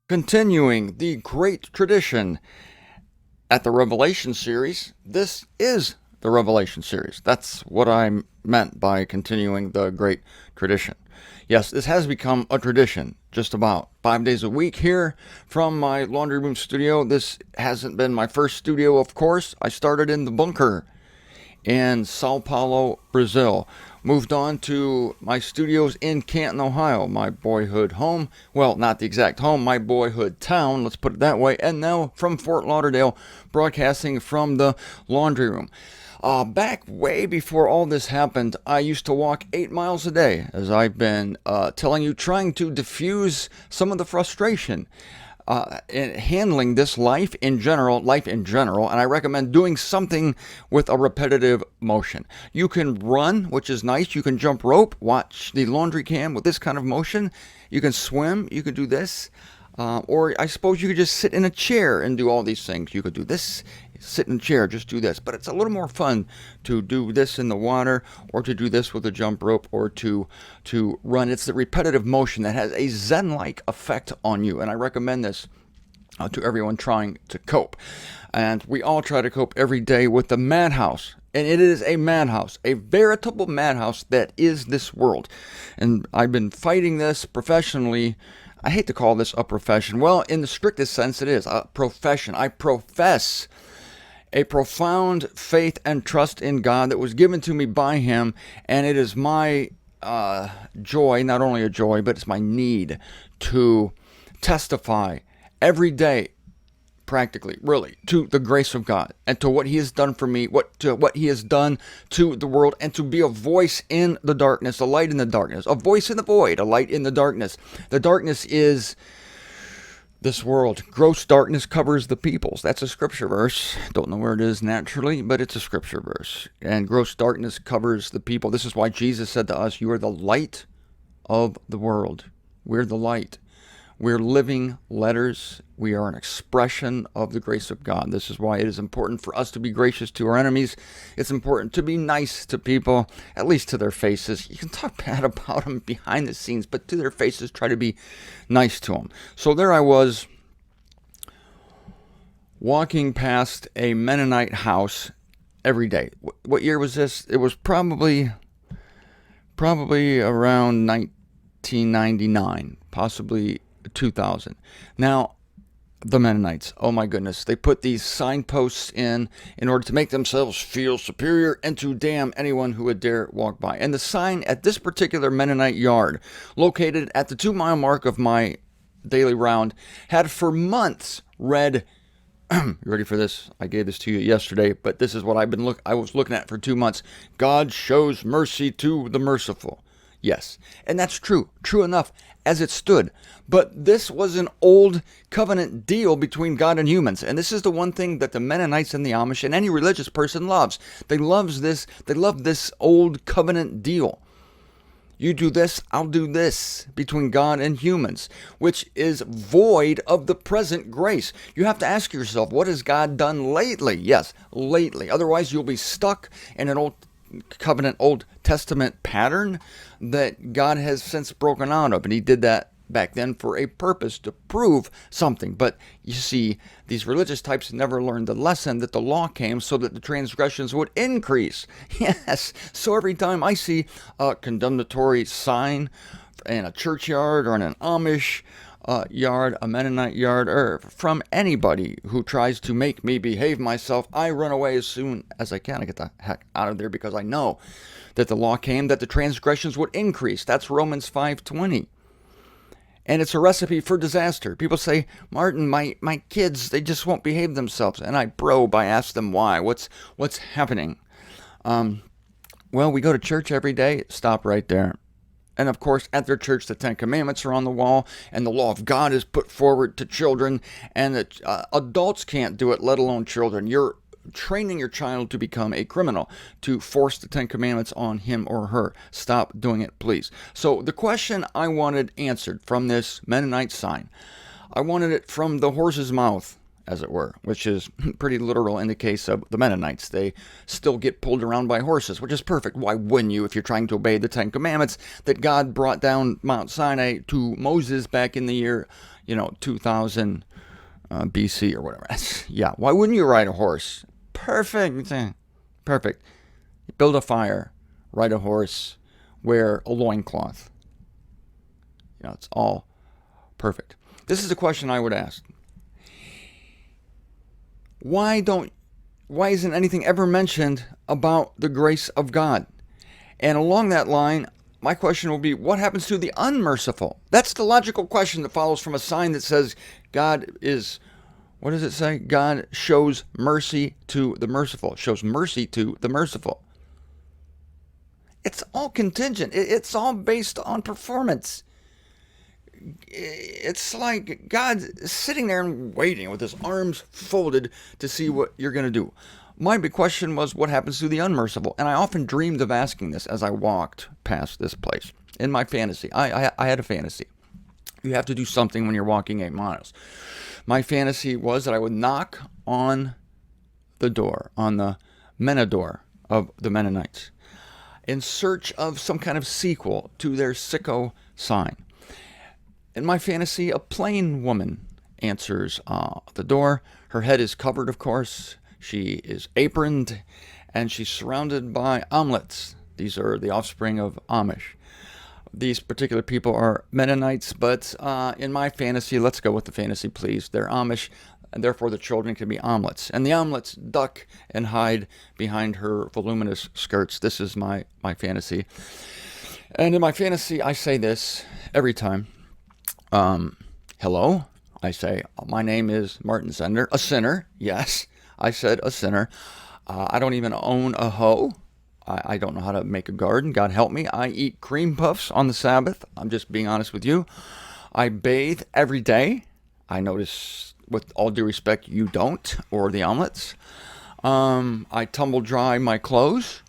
Continuing the great tradition at the Revelation series, this is the Revelation series. That's what I meant by continuing the great tradition. Yes, this has become a tradition, just about 5 days a week here from my laundry room studio. This hasn't been my first studio, of course. I started in the bunker in Sao Paulo, Brazil. Moved on to my studios in Canton, Ohio, my boyhood home. Well, not the exact home, my boyhood town, let's put it that way. And now from Fort Lauderdale, broadcasting from the laundry room. Back way before all this happened, I used to walk 8 miles a day, as I've been telling you, trying to diffuse some of the frustration in handling this life in general, and I recommend doing something with a repetitive motion. You can run, which is nice. You can jump rope, watch the laundry cam with this kind of motion. You can swim, you can do this. Or I suppose you could just sit in a chair and do all these things. You could do this, sit in a chair, just do this. But it's a little more fun to do this in the water, or to do this with a jump rope, or to run. It's the repetitive motion that has a Zen-like effect on you. And I recommend this to everyone trying to cope. And we all try to cope every day with the madhouse. And it is a madhouse, a veritable madhouse that is this world. And I've been fighting this professionally. I hate to call this a profession. Well, in the strictest sense, it is a profession. I profess a profound faith and trust in God that was given to me by Him, and it is my joy, not only a joy, but it's my need to testify every day, practically, really, to the grace of God and to what He has done for me, what He has done to the world, and to be a voice in the darkness, a light in the darkness, a voice in the void, a light in the darkness. The darkness is this world. Gross darkness covers the peoples. That's a scripture verse. Don't know where it is naturally, but it's a scripture verse. And gross darkness covers the people. This is why Jesus said to us, "You are the light of the world." We're the light. We're living letters. We are an expression of the grace of God. This is why it is important for us to be gracious to our enemies. It's important to be nice to people, at least to their faces. You can talk bad about them behind the scenes, but to their faces, try to be nice to them. So there I was, walking past a Mennonite house every day. What year was this? It was probably around 1999, possibly 2000. Now, the Mennonites, oh my goodness, they put these signposts in order to make themselves feel superior and to damn anyone who would dare walk by. And the sign at this particular Mennonite yard, located at the 2-mile mark of my daily round, had for months read, you ready for this? I gave this to you yesterday, but this is what I was looking at for 2 months. God shows mercy to the merciful. Yes, and that's true enough as it stood. But this was an old covenant deal between God and humans. And this is the one thing that the Mennonites and the Amish and any religious person loves. They love this old covenant deal. You do this, I'll do this, between God and humans, which is void of the present grace. You have to ask yourself, what has God done lately? Yes, lately. Otherwise, you'll be stuck in an old covenant, Old Testament pattern that God has since broken out of. And He did that back then for a purpose, to prove something. But you see, these religious types never learned the lesson that the law came so that the transgressions would increase. Yes, so every time I see a condemnatory sign in a churchyard or in an Amish yard, a Mennonite yard, or from anybody who tries to make me behave myself, I run away as soon as I can. I get the heck out of there, because I know that the law came that the transgressions would increase. That's Romans 5:20. And it's a recipe for disaster. People say, "Martin, my kids, they just won't behave themselves." And I probe, I ask them why. What's happening? Well, we go to church every day. Stop right there. And of course, at their church, the 10 Commandments are on the wall, and the law of God is put forward to children, and that adults can't do it, let alone children. You're training your child to become a criminal, to force the 10 Commandments on him or her. Stop doing it, please. So the question I wanted answered from this Mennonite sign, I wanted it from the horse's mouth, as it were, which is pretty literal in the case of the Mennonites. They still get pulled around by horses, which is perfect. Why wouldn't you if you're trying to obey the Ten Commandments that God brought down Mount Sinai to Moses back in the year, 2000 BC or whatever. Yeah, why wouldn't you ride a horse? Perfect. Perfect. Build a fire, ride a horse, wear a loincloth. It's all perfect. This is a question I would ask. Why isn't anything ever mentioned about the grace of God? And along that line, my question will be, what happens to the unmerciful? That's the logical question that follows from a sign that says God is, what does it say? God shows mercy to the merciful. Shows mercy to the merciful. It's all contingent. It's all based on performance. It's like God's sitting there and waiting with his arms folded to see what you're going to do. My big question was, what happens to the unmerciful? And I often dreamed of asking this as I walked past this place. In my fantasy, I had a fantasy. You have to do something when you're walking 8 miles. My fantasy was that I would knock on the door, on the Menador of the Mennonites, in search of some kind of sequel to their sicko sign. In my fantasy, a plain woman answers the door. Her head is covered, of course. She is aproned, and she's surrounded by omelets. These are the offspring of Amish. These particular people are Mennonites, but in my fantasy, let's go with the fantasy, please. They're Amish, and therefore the children can be omelets. And the omelets duck and hide behind her voluminous skirts. This is my fantasy. And in my fantasy, I say this every time. Hello, I say, my name is Martin Zender, a sinner. Yes, I said a sinner. I don't even own a hoe. I don't know how to make a garden. God help me. I eat cream puffs on the Sabbath. I'm just being honest with you. I bathe every day. I notice, with all due respect, you don't, or the omelets. I tumble dry my clothes.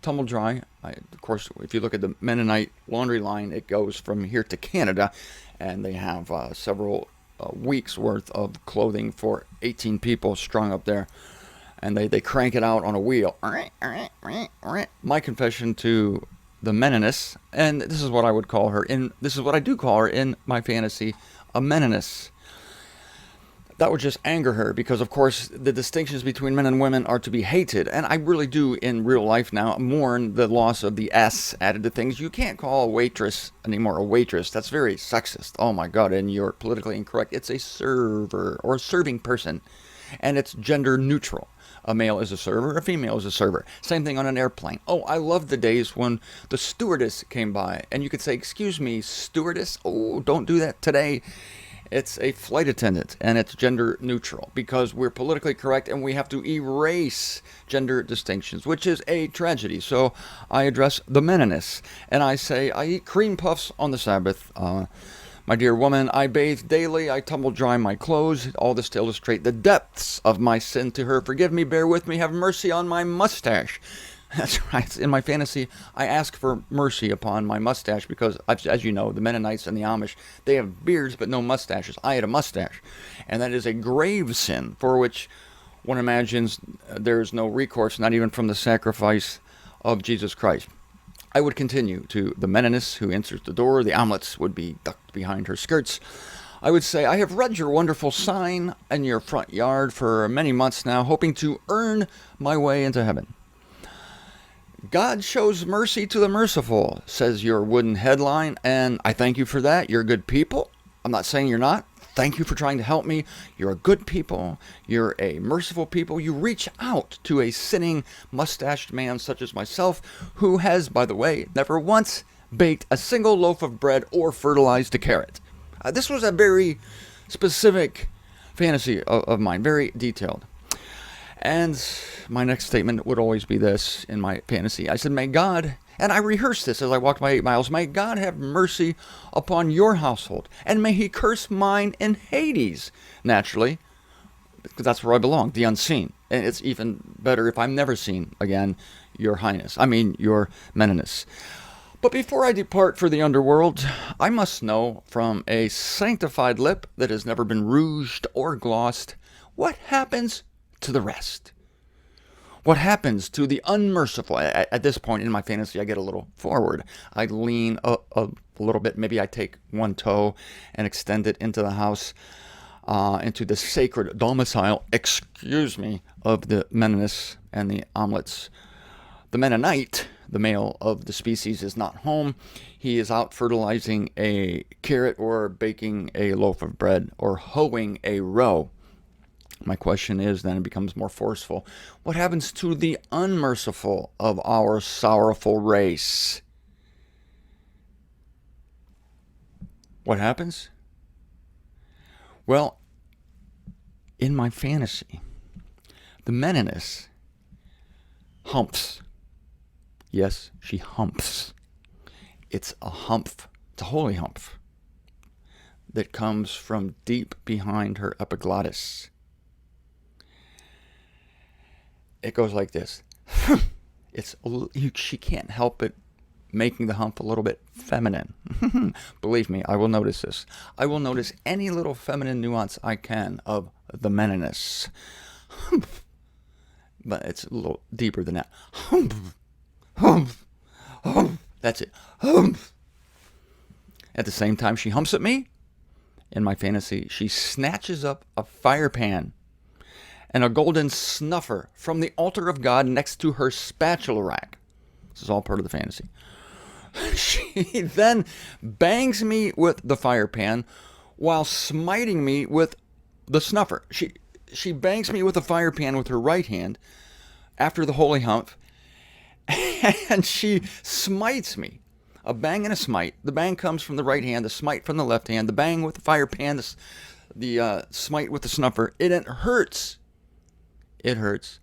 Tumble dry. Of course, if you look at the Mennonite laundry line, it goes from here to Canada, and they have several weeks worth of clothing for 18 people strung up there, and they crank it out on a wheel. My confession to the Mennoness, and this is what I would call her, this is what I do call her in my fantasy, a Mennoness. That would just anger her because, of course, the distinctions between men and women are to be hated. And I really do, in real life now, mourn the loss of the S added to things. You can't call a waitress anymore a waitress. That's very sexist. Oh, my God. And you're politically incorrect. It's a server or a serving person. And it's gender neutral. A male is a server, a female is a server. Same thing on an airplane. Oh, I love the days when the stewardess came by. And you could say, excuse me, stewardess? Oh, don't do that today. It's a flight attendant, and it's gender neutral because we're politically correct and we have to erase gender distinctions, which is a tragedy. So I address the Mennoness, and I say, I eat cream puffs on the Sabbath. My dear woman, I bathe daily. I tumble dry my clothes. All this to illustrate the depths of my sin to her. Forgive me, bear with me, have mercy on my mustache. That's right. In my fantasy, I ask for mercy upon my mustache because, as you know, the Mennonites and the Amish, they have beards but no mustaches. I had a mustache. And that is a grave sin for which one imagines there is no recourse, not even from the sacrifice of Jesus Christ. I would continue to the Mennoness who answers the door. The omelets would be ducked behind her skirts. I would say, I have read your wonderful sign in your front yard for many months now, hoping to earn my way into heaven. God shows mercy to the merciful, says your wooden headline, and I thank you for that. You're good people. I'm not saying you're not. Thank you for trying to help me. You're a good people. You're a merciful people. You reach out to a sinning, mustached man such as myself, who has, by the way, never once baked a single loaf of bread or fertilized a carrot. This was a very specific fantasy of mine, very detailed. And my next statement would always be this in my fantasy. I said, may God, and I rehearsed this as I walked my 8 miles, may God have mercy upon your household, and may he curse mine in Hades, naturally, because that's where I belong, the unseen. And it's even better if I'm never seen again, your Mennoness. But before I depart for the underworld, I must know from a sanctified lip that has never been rouged or glossed, what happens to the rest? What happens to the unmerciful? At this point in my fantasy, I get a little forward. I lean a little bit. Maybe I take one toe and extend it into the house, into the sacred domicile, of the Mennoness and the omelets. The Mennonite, the male of the species, is not home. He is out fertilizing a carrot or baking a loaf of bread or hoeing a row. My question is, then it becomes more forceful, what happens to the unmerciful of our sorrowful race? What happens? Well, in my fantasy, the Mennoness humps. Yes, she humps. It's a humph. It's a holy humph that comes from deep behind her epiglottis. It goes like this. She can't help it making the hump a little bit feminine. Believe me, I will notice this. I will notice any little feminine nuance I can of the Mennoness. But it's a little deeper than that. That's it. At the same time she humps at me, in my fantasy, she snatches up a fire pan and a golden snuffer from the altar of God next to her spatula rack. This is all part of the fantasy. She then bangs me with the fire pan while smiting me with the snuffer. She bangs me with the fire pan with her right hand after the holy humph, and she smites me. A bang and a smite. The bang comes from the right hand, the smite from the left hand, the bang with the fire pan, the smite with the snuffer. It hurts. It hurts,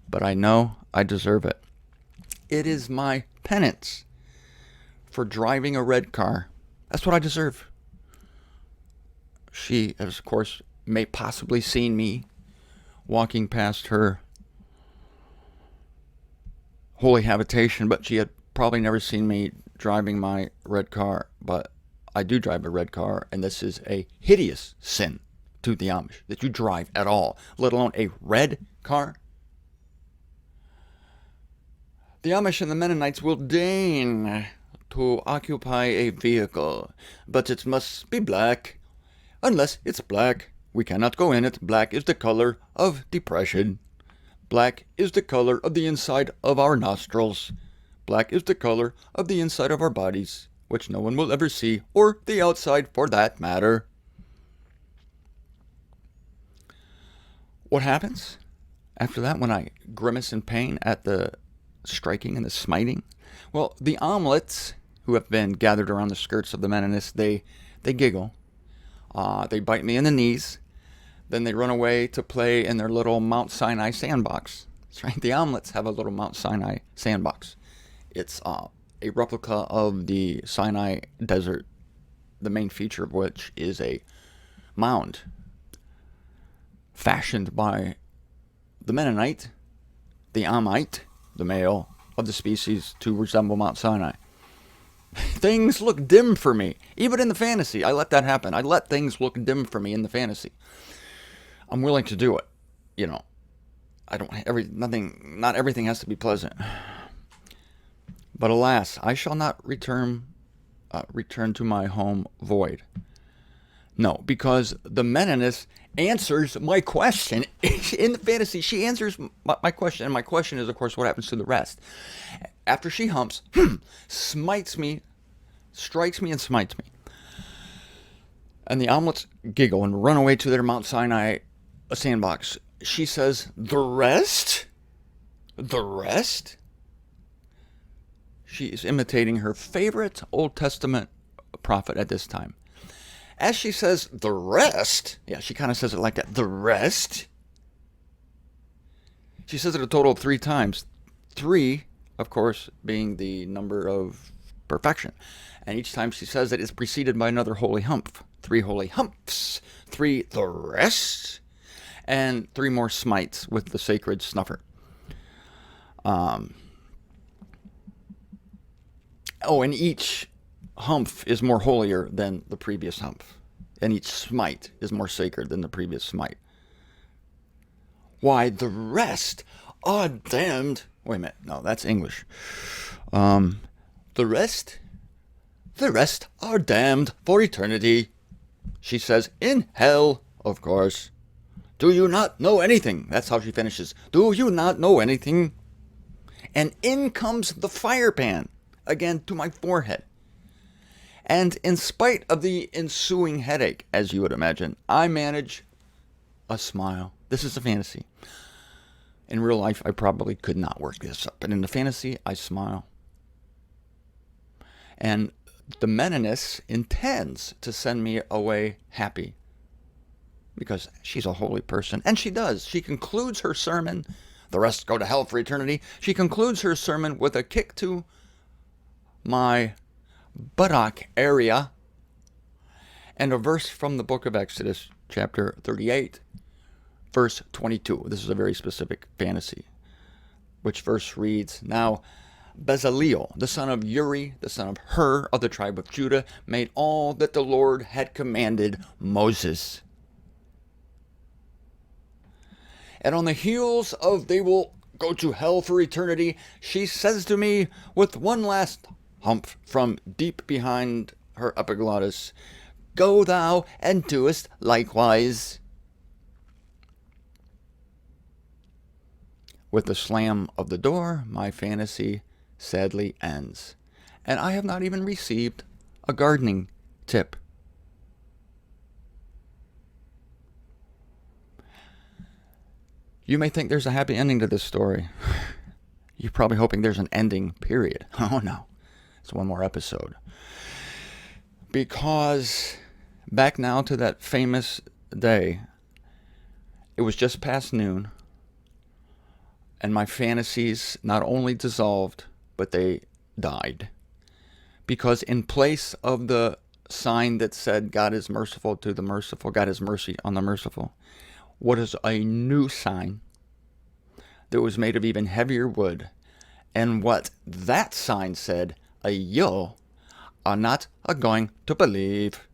but I know I deserve it. It is my penance for driving a red car. That's what I deserve. She has, of course, may possibly seen me walking past her holy habitation, but she had probably never seen me driving my red car. But I do drive a red car, and this is a hideous sin to the Amish, that you drive at all, let alone a red car. The Amish and the Mennonites will deign to occupy a vehicle, but it must be black. Unless it's black, we cannot go in it. Black is the color of depression. Black is the color of the inside of our nostrils. Black is the color of the inside of our bodies, which no one will ever see, or the outside for that matter. What happens after that when I grimace in pain at the striking and the smiting? Well, the omelets who have been gathered around the skirts of the Mennoness, they giggle. They bite me in the knees. Then they run away to play in their little Mount Sinai sandbox. That's right. The omelets have a little Mount Sinai sandbox. It's a replica of the Sinai desert, the main feature of which is a mound fashioned by the Mennonite, the Amite, the male of the species, to resemble Mount Sinai. Things look dim for me. Even in the fantasy, I let that happen. I let things look dim for me in the fantasy. I'm willing to do it. You know, not everything has to be pleasant. But alas, I shall not return to my home void. No, because the Mennoness answers my question. In the fantasy, she answers my question. And my question is, of course, what happens to the rest? After she humps, smites me, strikes me and smites me. And the omelets giggle and run away to their Mount Sinai sandbox. She says, the rest? The rest? She is imitating her favorite Old Testament prophet at this time. As she says, the rest, yeah, she kind of says it like that, the rest. She says it a total of 3 times. 3, of course, being the number of perfection. And each time she says it is preceded by another holy humph. 3 holy humphs. 3, the rest. And 3 more smites with the sacred snuffer. And each humph is more holier than the previous humph. And each smite is more sacred than the previous smite. Why, the rest are damned. Wait a minute. No, that's English. The rest are damned for eternity. She says, in hell, of course. Do you not know anything? That's how she finishes. Do you not know anything? And in comes the fire pan, again to my forehead. And in spite of the ensuing headache, as you would imagine, I manage a smile. This is a fantasy. In real life, I probably could not work this up. But in the fantasy, I smile. And the Mennoness intends to send me away happy. Because she's a holy person. And she does. She concludes her sermon. The rest go to hell for eternity. She concludes her sermon with a kick to my buttock area. And a verse from the book of Exodus, chapter 38, verse 22. This is a very specific fantasy. Which verse reads, Now Bezaleel, the son of Uri, the son of Hur, of the tribe of Judah, made all that the Lord had commanded Moses. And on the heels of they will go to hell for eternity, she says to me with one last humph from deep behind her epiglottis, Go thou and doest likewise. With the slam of the door, my fantasy sadly ends. And I have not even received a gardening tip. You may think there's a happy ending to this story. You're probably hoping there's an ending, period. Oh no, it's one more episode. Because back now to that famous day, it was just past noon, and my fantasies not only dissolved, but they died. Because in place of the sign that said, God is merciful to the merciful, God has mercy on the merciful, what is a new sign that was made of even heavier wood. And what that sign said, you are not going to believe.